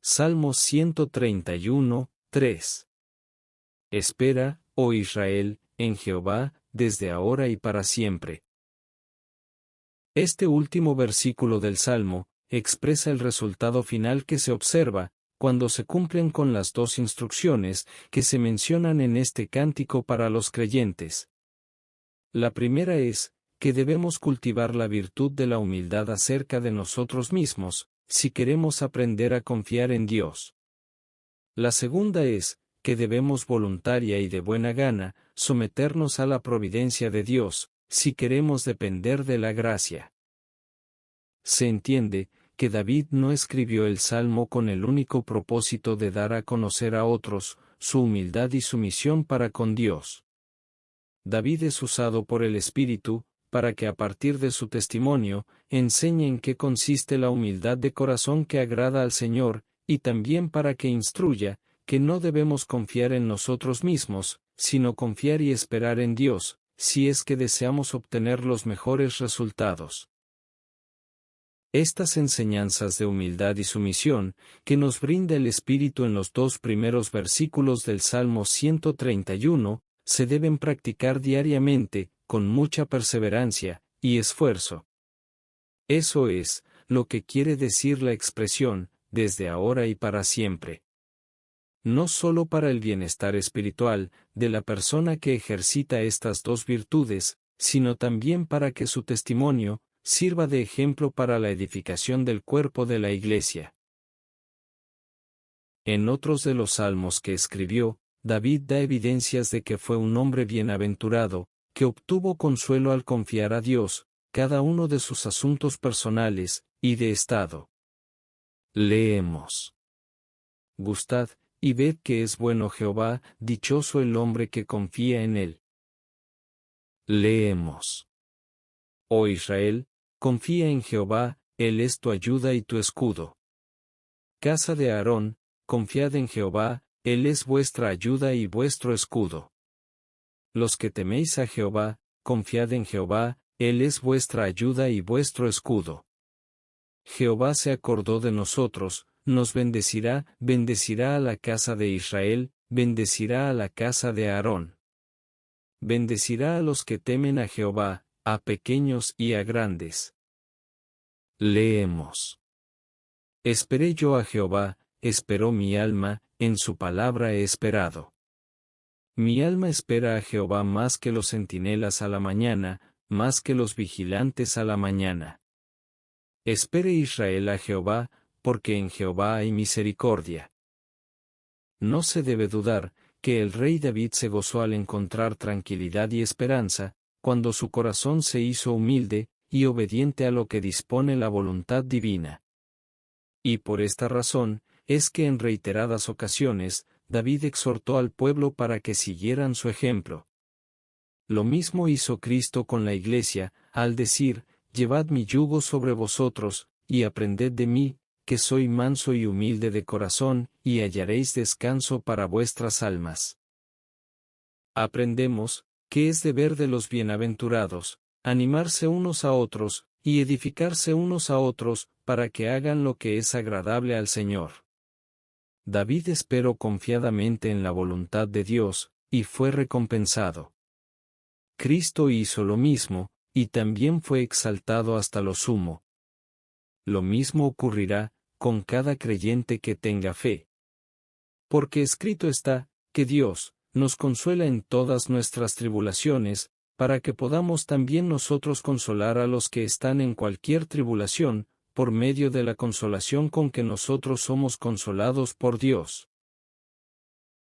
Salmo 131, 3. Espera, oh Israel, en Jehová, desde ahora y para siempre. Este último versículo del Salmo expresa el resultado final que se observa cuando se cumplen con las dos instrucciones que se mencionan en este cántico para los creyentes. La primera es, que debemos cultivar la virtud de la humildad acerca de nosotros mismos, si queremos aprender a confiar en Dios. La segunda es, que debemos voluntaria y de buena gana, someternos a la providencia de Dios, si queremos depender de la gracia. Se entiende, que David no escribió el Salmo con el único propósito de dar a conocer a otros, su humildad y sumisión para con Dios. David es usado por el Espíritu, para que a partir de su testimonio, enseñe en qué consiste la humildad de corazón que agrada al Señor, y también para que instruya, que no debemos confiar en nosotros mismos, sino confiar y esperar en Dios, si es que deseamos obtener los mejores resultados. Estas enseñanzas de humildad y sumisión, que nos brinda el Espíritu en los dos primeros versículos del Salmo 131, se deben practicar diariamente, con mucha perseverancia y esfuerzo. Eso es, lo que quiere decir la expresión, desde ahora y para siempre. No solo para el bienestar espiritual de la persona que ejercita estas dos virtudes, sino también para que su testimonio sirva de ejemplo para la edificación del cuerpo de la Iglesia. En otros de los salmos que escribió, David da evidencias de que fue un hombre bienaventurado, que obtuvo consuelo al confiar a Dios, cada uno de sus asuntos personales y de estado. Leemos. Gustad, y ved que es bueno Jehová, dichoso el hombre que confía en él. Leemos. Oh Israel, confía en Jehová, él es tu ayuda y tu escudo. Casa de Aarón, confiad en Jehová, él es vuestra ayuda y vuestro escudo. Los que teméis a Jehová, confiad en Jehová, él es vuestra ayuda y vuestro escudo. Jehová se acordó de nosotros, nos bendecirá, bendecirá a la casa de Israel, bendecirá a la casa de Aarón. Bendecirá a los que temen a Jehová, a pequeños y a grandes. Leemos. Esperé yo a Jehová, esperó mi alma, en su palabra he esperado. Mi alma espera a Jehová más que los centinelas a la mañana, más que los vigilantes a la mañana. Espere Israel a Jehová, porque en Jehová hay misericordia. No se debe dudar, que el rey David se gozó al encontrar tranquilidad y esperanza, cuando su corazón se hizo humilde y obediente a lo que dispone la voluntad divina. Y por esta razón, es que en reiteradas ocasiones, David exhortó al pueblo para que siguieran su ejemplo. Lo mismo hizo Cristo con la Iglesia, al decir, llevad mi yugo sobre vosotros, y aprended de mí, que soy manso y humilde de corazón, y hallaréis descanso para vuestras almas. Aprendemos, que es deber de los bienaventurados, animarse unos a otros, y edificarse unos a otros, para que hagan lo que es agradable al Señor. David esperó confiadamente en la voluntad de Dios, y fue recompensado. Cristo hizo lo mismo, y también fue exaltado hasta lo sumo. Lo mismo ocurrirá con cada creyente que tenga fe. Porque escrito está, que Dios nos consuela en todas nuestras tribulaciones, para que podamos también nosotros consolar a los que están en cualquier tribulación, por medio de la consolación con que nosotros somos consolados por Dios.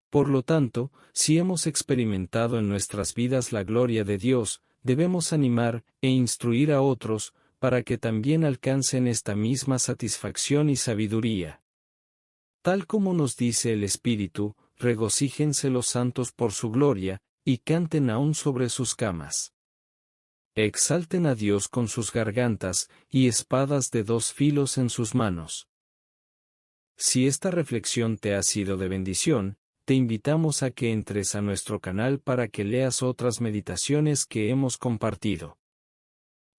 Por lo tanto, si hemos experimentado en nuestras vidas la gloria de Dios, debemos animar e instruir a otros, para que también alcancen esta misma satisfacción y sabiduría. Tal como nos dice el Espíritu, regocíjense los santos por su gloria, y canten aún sobre sus camas. Exalten a Dios con sus gargantas, y espadas de dos filos en sus manos. Si esta reflexión te ha sido de bendición, te invitamos a que entres a nuestro canal para que leas otras meditaciones que hemos compartido.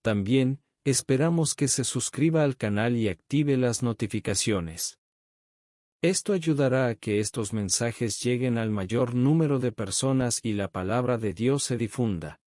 También, esperamos que se suscriba al canal y active las notificaciones. Esto ayudará a que estos mensajes lleguen al mayor número de personas y la palabra de Dios se difunda.